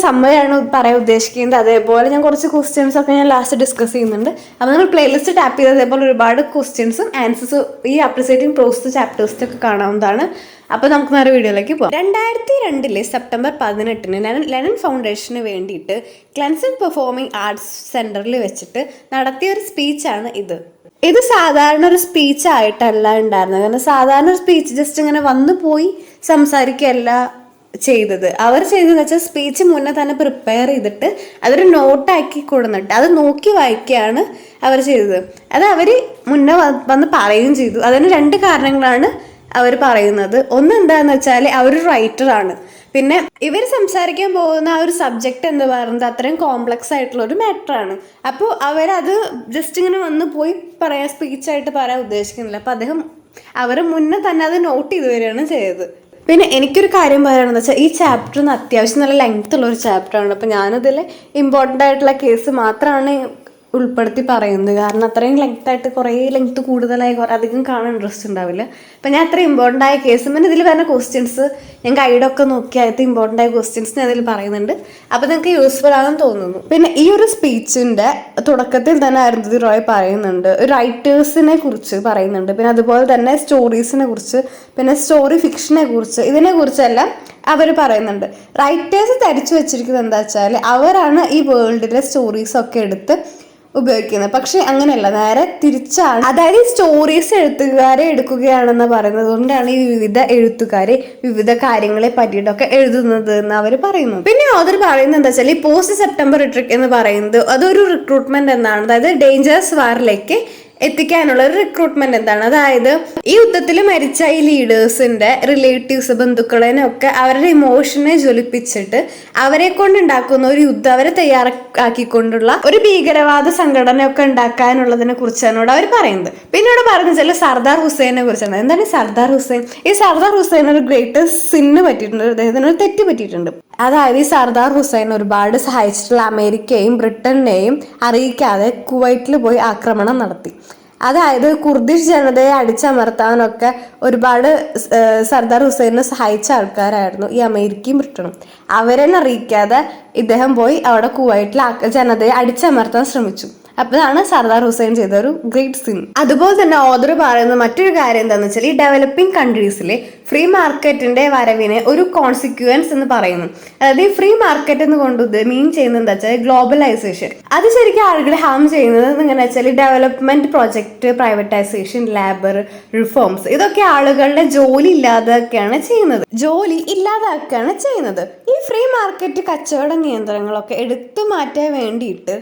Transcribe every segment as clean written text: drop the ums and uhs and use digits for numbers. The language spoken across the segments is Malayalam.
സമ്മറിയാണ് പറയാൻ ഉദ്ദേശിക്കുന്നത്. അതേപോലെ ഞാൻ കുറച്ച് ക്വസ്റ്റ്യൻസ് ഒക്കെ ഞാൻ ലാസ്റ്റ് ഡിസ്കസ് ചെയ്യുന്നുണ്ട്. അപ്പോൾ നിങ്ങൾ പ്ലേലിസ്റ്റ് ടാപ്പ് ചെയ്ത് അതേപോലെ ഒരുപാട് ക്വസ്റ്റ്യൻസും ആൻസേഴ്സും ഈ അപ്രിസിയേറ്റിംഗ് പ്രോസസ് ചാപ്റ്റേഴ്സ് ഒക്കെ കാണാവുന്നതാണ്. അപ്പോൾ നമുക്ക് നേരെ വീഡിയോയിലേക്ക് പോകാം. 2002 സെപ്റ്റംബർ 18 ലെനൻ ഫൗണ്ടേഷന് വേണ്ടിയിട്ട് ക്ലെൻസൺ പെർഫോമിംഗ് ആർട്സ് സെൻറ്ററിൽ വെച്ചിട്ട് നടത്തിയ ഒരു സ്പീച്ചാണ് ഇത് സാധാരണ ഒരു സ്പീച്ച് ആയിട്ടല്ല ഉണ്ടായിരുന്നത്. കാരണം സാധാരണ ഒരു സ്പീച്ച് ജസ്റ്റ് ഇങ്ങനെ വന്നു പോയി സംസാരിക്കുകയല്ല ചെയ്തത്. അവർ ചെയ്തതെന്ന് വെച്ചാൽ സ്പീച്ച് മുന്നേ തന്നെ പ്രിപ്പയർ ചെയ്തിട്ട് അതൊരു നോട്ടാക്കി കൊടുന്നിട്ട് അത് നോക്കി വായിക്കുകയാണ് അവർ ചെയ്തത്. അത് അവർ മുന്നേ വന്ന് പറയുകയും ചെയ്തു. അതിന് 2 കാരണങ്ങളാണ് അവർ പറയുന്നത്. ഒന്ന് എന്താണെന്ന് വെച്ചാൽ അവരൊരു റൈറ്ററാണ്. പിന്നെ ഇവർ സംസാരിക്കാൻ പോകുന്ന ആ ഒരു സബ്ജക്റ്റ് എന്ന് പറയുന്നത് അത്രയും കോംപ്ലക്സ് ആയിട്ടുള്ള ഒരു മാറ്ററാണ്. അപ്പോൾ അവരത് ജസ്റ്റ് ഇങ്ങനെ വന്ന് പോയി പറയാൻ സ്പീച്ചായിട്ട് പറയാൻ ഉദ്ദേശിക്കുന്നില്ല. അപ്പോൾ അവർ മുന്നേ തന്നെ അത് നോട്ട് ചെയ്ത് വരികയാണ് ചെയ്തത്. പിന്നെ എനിക്കൊരു കാര്യം പറയുകയാണെന്ന് വെച്ചാൽ ഈ ചാപ്റ്റർ അത്യാവശ്യം നല്ല ലെങ്ത് ഉള്ള ഒരു ചാപ്റ്ററാണ്. അപ്പോൾ ഞാനതിൽ ഇമ്പോർട്ടൻ്റ് ആയിട്ടുള്ള കേസ് മാത്രമാണ് ഉൾപ്പെടുത്തി പറയുന്നത്. കാരണം അത്രയും ലെങ്ത്തായിട്ട് കുറേ ലെങ്ത്ത് കൂടുതലായി അധികം കാണാൻ ഇൻട്രസ്റ്റ് ഉണ്ടാവില്ല. അപ്പം ഞാൻ അത്ര ഇമ്പോർട്ടൻ്റ് ആയ കേസ് പിന്നെ ഇതിൽ വരുന്ന ക്വസ്റ്റ്യൻസ് ഞാൻ ഗൈഡൊക്കെ നോക്കി ആയിട്ട് ഇമ്പോർട്ടൻ്റ് ആയ ക്വസ്റ്റ്യൻസ് ഞാൻ അതിൽ പറയുന്നുണ്ട്. അപ്പോൾ നിങ്ങൾക്ക് യൂസ്ഫുൾ ആണെന്ന് തോന്നുന്നു. പിന്നെ ഈ ഒരു സ്പീച്ചിൻ്റെ തുടക്കത്തിൽ തന്നെ അരുന്ധതി റോയ് പറയുന്നുണ്ട്, റൈറ്റേഴ്സിനെ കുറിച്ച് പറയുന്നുണ്ട്. പിന്നെ അതുപോലെ തന്നെ സ്റ്റോറീസിനെ കുറിച്ച്, പിന്നെ സ്റ്റോറി ഫിക്ഷനെ കുറിച്ച്, ഇതിനെക്കുറിച്ചെല്ലാം അവർ പറയുന്നുണ്ട്. റൈറ്റേഴ്സ് ധരിച്ചു വെച്ചിരിക്കുന്നത് എന്താ വെച്ചാൽ അവരാണ് ഈ വേൾഡിലെ സ്റ്റോറീസൊക്കെ എടുത്ത് ഉപയോഗിക്കുന്നത്. പക്ഷെ അങ്ങനെയല്ല, നേരെ തിരിച്ചാണ്. അതായത് ഈ സ്റ്റോറീസ് എഴുത്തുകാരെ എടുക്കുകയാണെന്ന് പറയുന്നത് കൊണ്ടാണ് ഈ വിവിധ എഴുത്തുകാരെ വിവിധ കാര്യങ്ങളെ പറ്റിയിട്ടൊക്കെ എഴുതുന്നത് എന്ന് അവർ പറയുന്നു. പിന്നെ ഓതർ പറയുന്നത് എന്താ വെച്ചാൽ ഈ പോസ്റ്റ് സെപ്റ്റംബർ റിട്രിക് എന്ന് പറയുന്നത് അതൊരു റിക്രൂട്ട്മെന്റ് എന്നാണ്. അതായത് ഡേഞ്ചറസ് വാറിലേക്ക് എത്തിക്കാനുള്ള ഒരു റിക്രൂട്ട്മെന്റ് എന്താണ്. അതായത് ഈ യുദ്ധത്തിൽ മരിച്ച ഈ ലീഡേഴ്സിന്റെ റിലേറ്റീവ്സ്, ബന്ധുക്കളെയൊക്കെ അവരുടെ ഇമോഷനെ ജ്വലിപ്പിച്ചിട്ട് അവരെ കൊണ്ടുണ്ടാക്കുന്ന ഒരു യുദ്ധം, അവരെ തയ്യാറാക്കിക്കൊണ്ടുള്ള ഒരു ഭീകരവാദ സംഘടനയൊക്കെ ഉണ്ടാക്കാനുള്ളതിനെ കുറിച്ചാണ് അവർ പറയുന്നത്. പിന്നെ ഇവിടെ പറയുന്നത് വെച്ചാൽ സർദാർ ഹുസൈനെ കുറിച്ചാണ്. എന്താണ് ഈ സർദാർ ഹുസൈൻ? ഈ സർദാർ ഹുസൈൻ ഒരു ഗ്രേറ്റസ്റ്റ് സിന്ന് പറ്റിയിട്ടുണ്ട്, അദ്ദേഹത്തിന് ഒരു തെറ്റ് പറ്റിയിട്ടുണ്ട്. അതായത് ഈ സർദാർ ഹുസൈൻ ഒരുപാട് സഹായിച്ചിട്ടുള്ള അമേരിക്കയെയും ബ്രിട്ടനെയും അറിയിക്കാതെ കുവൈറ്റിൽ പോയി ആക്രമണം നടത്തി. അതായത് കുർദിഷ് ജനതയെ അടിച്ചമർത്താനൊക്കെ ഒരുപാട് സർദാർ ഹുസൈനെ സഹായിച്ച ആൾക്കാരായിരുന്നു ഈ അമേരിക്കയും ബ്രിട്ടനും. അവരെ അറിയിക്കാതെ ഇദ്ദേഹം പോയി അവിടെ കുവൈറ്റിൽ ജനതയെ അടിച്ചമർത്താൻ ശ്രമിച്ചു. അപ്പോഴാണ് സർദാർ ഹുസൈൻ ചെയ്ത ഒരു ഗ്രേറ്റ് സിൻ. അതുപോലെ തന്നെ ഓദർ പറയുന്ന മറ്റൊരു കാര്യം എന്താണെന്ന് വെച്ചാൽ ഈ ഡെവലപ്പിംഗ് കൺട്രീസിലെ ഫ്രീ മാർക്കറ്റിന്റെ വരവിനെ ഒരു കോൺസിക്വൻസ് എന്ന് പറയുന്നു. അതായത് ഈ ഫ്രീ മാർക്കറ്റ് എന്ന് കൊണ്ട് മീൻ ചെയ്യുന്നത് എന്താ വെച്ചാൽ ഗ്ലോബലൈസേഷൻ. അത് ശരിക്കും ആളുകളെ ഹാം ചെയ്യുന്നത് എങ്ങനെ വെച്ചാൽ development project, privatisation, labour reforms, ഇതൊക്കെ ആളുകളുടെ ജോലി ഇല്ലാതാക്കുകയാണ് ചെയ്യുന്നത്. ഈ ഫ്രീ മാർക്കറ്റ് കച്ചവട നിയന്ത്രണങ്ങളൊക്കെ എടുത്തു മാറ്റാൻ വേണ്ടിയിട്ട്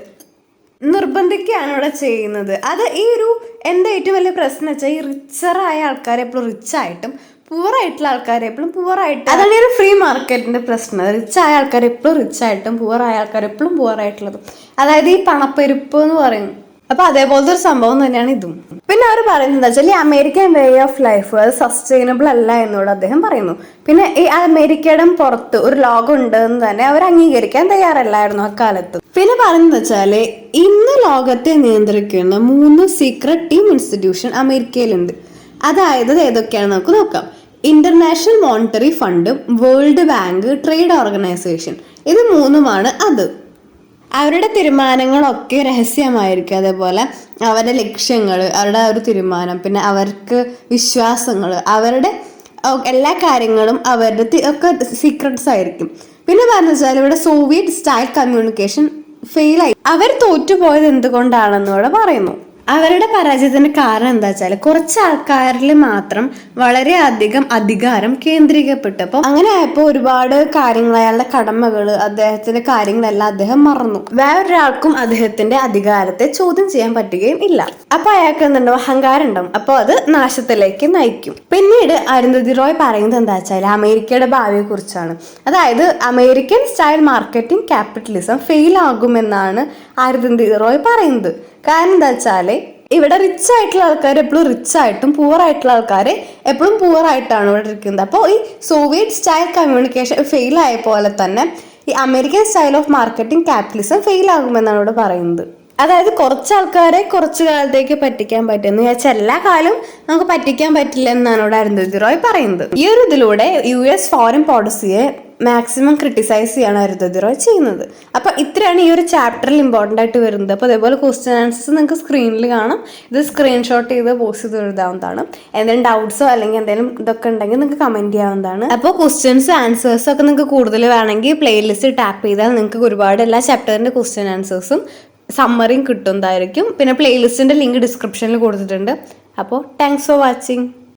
നിർബന്ധിക്കുകയാണ് ഇവിടെ ചെയ്യുന്നത്. അത് ഈ ഒരു എന്താ ഏറ്റവും വലിയ പ്രശ്നം വെച്ചാൽ ഈ റിച്ചറായ ആൾക്കാരെ എപ്പോഴും റിച്ചായിട്ടും പൂവറായിട്ടുള്ള ആൾക്കാരെ എപ്പോഴും പൂവറായിട്ട്, അതാണ് ഈ ഒരു ഫ്രീ മാർക്കറ്റിന്റെ പ്രശ്നം. റിച്ചായ ആൾക്കാർ എപ്പോഴും റിച്ചായിട്ടും പൂവറായ ആൾക്കാർ എപ്പോഴും പൂവറായിട്ടുള്ളതും, അതായത് ഈ പണപ്പെരുപ്പ് എന്ന് പറയുന്നു. അപ്പൊ അതേപോലത്തെ ഒരു സംഭവം തന്നെയാണ് ഇതും. പിന്നെ അവർ പറയുന്നത് എന്താ വെച്ചാൽ ഈ അമേരിക്കൻ വേ ഓഫ് ലൈഫ് അത് സസ്റ്റൈനബിൾ അല്ല എന്നോട് അദ്ദേഹം പറയുന്നു. പിന്നെ ഈ അമേരിക്കയുടെ പുറത്ത് ഒരു ലോകം ഉണ്ട് എന്ന് തന്നെ അവർ അംഗീകരിക്കാൻ തയ്യാറല്ലായിരുന്നു അക്കാലത്ത്. പിന്നെ പറയുന്നത് വെച്ചാല് ഇന്ന് ലോകത്തെ നിയന്ത്രിക്കുന്ന 3 സീക്രട്ട് ടീം ഇൻസ്റ്റിറ്റ്യൂഷൻ അമേരിക്കയിലുണ്ട്. അതായത് ഏതൊക്കെയാണെന്ന് നമുക്ക് നോക്കാം. International monetary fund, world bank, trade organisation, ഇത് 3ഉമാണ് അത്. അവരുടെ തീരുമാനങ്ങളൊക്കെ രഹസ്യമായിരിക്കും. അതേപോലെ അവരുടെ ലക്ഷ്യങ്ങൾ, അവരുടെ ഒരു തീരുമാനം, പിന്നെ അവർക്ക് വിശ്വാസങ്ങൾ, അവരുടെ എല്ലാ കാര്യങ്ങളും അവരുടെ ഒക്കെ സീക്രട്സ് ആയിരിക്കും. പിന്നെ പറഞ്ഞു വെച്ചാൽ ഇവിടെ സോവിയറ്റ് സ്റ്റൈൽ കമ്മ്യൂണിക്കേഷൻ ഫെയിലായി. അവർ തോറ്റുപോയത് എന്തുകൊണ്ടാണെന്ന് ഇവിടെ പറയുന്നു. അവരുടെ പരാജയത്തിന് കാരണം എന്താ വെച്ചാൽ കുറച്ച് ആൾക്കാരിൽ മാത്രം വളരെയധികം അധികാരം കേന്ദ്രീകരിക്കപ്പെട്ടപ്പോൾ അങ്ങനെ ആയപ്പോൾ ഒരുപാട് കാര്യങ്ങൾ, അയാളുടെ കടമകൾ, അദ്ദേഹത്തിന്റെ കാര്യങ്ങളെല്ലാം അദ്ദേഹം മറന്നു. വേറൊരാൾക്കും അദ്ദേഹത്തിന്റെ അധികാരത്തെ ചോദ്യം ചെയ്യാൻ പറ്റുകയും ഇല്ല. അപ്പൊ അയാൾക്ക് എന്തുണ്ടാവും? അഹങ്കാരം ഉണ്ടാവും. അപ്പോൾ അത് നാശത്തിലേക്ക് നയിക്കും. പിന്നീട് അരുന്ധതി റോയ് പറയുന്നത് എന്താ വെച്ചാൽ അമേരിക്കയുടെ ഭാവിയെ കുറിച്ചാണ്. അതായത് American style marketing capitalism fail ആകുമെന്നാണ് അരുന്ധതി റോയ് പറയുന്നത്. കാരണം എന്താ വെച്ചാല് ഇവിടെ റിച്ച് ആയിട്ടുള്ള ആൾക്കാർ എപ്പോഴും റിച്ച് ആയിട്ടും പൂവർ ആയിട്ടുള്ള ആൾക്കാർ എപ്പോഴും പൂവർ ആയിട്ടാണ് ഇവിടെ ഇരിക്കുന്നത്. അപ്പോൾ ഈ സോവിയറ്റ് സ്റ്റൈൽ കമ്മ്യൂണിക്കേഷൻ ഫെയിൽ ആയ പോലെ തന്നെ ഈ American style of marketing capitalism fail ആകുമെന്നാണ് ഇവിടെ പറയുന്നത്. അതായത് കുറച്ച് ആൾക്കാരെ കുറച്ച് കാലത്തേക്ക് പറ്റിക്കാൻ പറ്റും എന്ന് വെച്ചാൽ എല്ലാ കാലവും നമുക്ക് പറ്റിക്കാൻ പറ്റില്ല എന്നാണ് ഇവിടെ അരുന്ധതി റോയ് പറയുന്നത്. ഈ ഒരു ഇതിലൂടെ US ഫോറിൻ പോളിസിയെ മാക്സിമം ക്രിട്ടിസൈസ് ചെയ്യാണ് അരുന്ധതി റോയ് ചെയ്യുന്നത്. അപ്പൊ ഇത്രയാണ് ഈ ഒരു ചാപ്റ്ററിൽ ഇമ്പോർട്ടൻ്റ് ആയിട്ട് വരുന്നത്. അപ്പോൾ അതേപോലെ ക്വസ്റ്റ്യൻ ആൻസേഴ്സ് നിങ്ങൾക്ക് സ്ക്രീനിൽ കാണാം. ഇത് സ്ക്രീൻഷോട്ട് ചെയ്ത് പോസ്റ്റ് ചെയ്ത് എഴുതാവുന്നതാണ്. എന്തെങ്കിലും ഡൗട്ട്സോ അല്ലെങ്കിൽ എന്തെങ്കിലും ഇതൊക്കെ ഉണ്ടെങ്കിൽ നിങ്ങൾക്ക് കമന്റ് ചെയ്യാവുന്നതാണ്. അപ്പോൾ ക്വസ്റ്റ്യൻസ് ആൻസേഴ്സും ഒക്കെ നിങ്ങൾക്ക് കൂടുതൽ വേണമെങ്കിൽ പ്ലേലിസ്റ്റ് ടാപ്പ് ചെയ്താൽ നിങ്ങൾക്ക് ഒരുപാട് എല്ലാ ചാപ്റ്ററിന്റെ ക്വസ്റ്റ്യൻ ആൻസേഴ്സും സമ്മറിയും കിട്ടുന്നതായിരിക്കും. പിന്നെ പ്ലേലിസ്റ്റിന്റെ ലിങ്ക് ഡിസ്ക്രിപ്ഷനിൽ കൊടുത്തിട്ടുണ്ട്. അപ്പോൾ താങ്ക്സ് ഫോർ വാച്ചിങ്.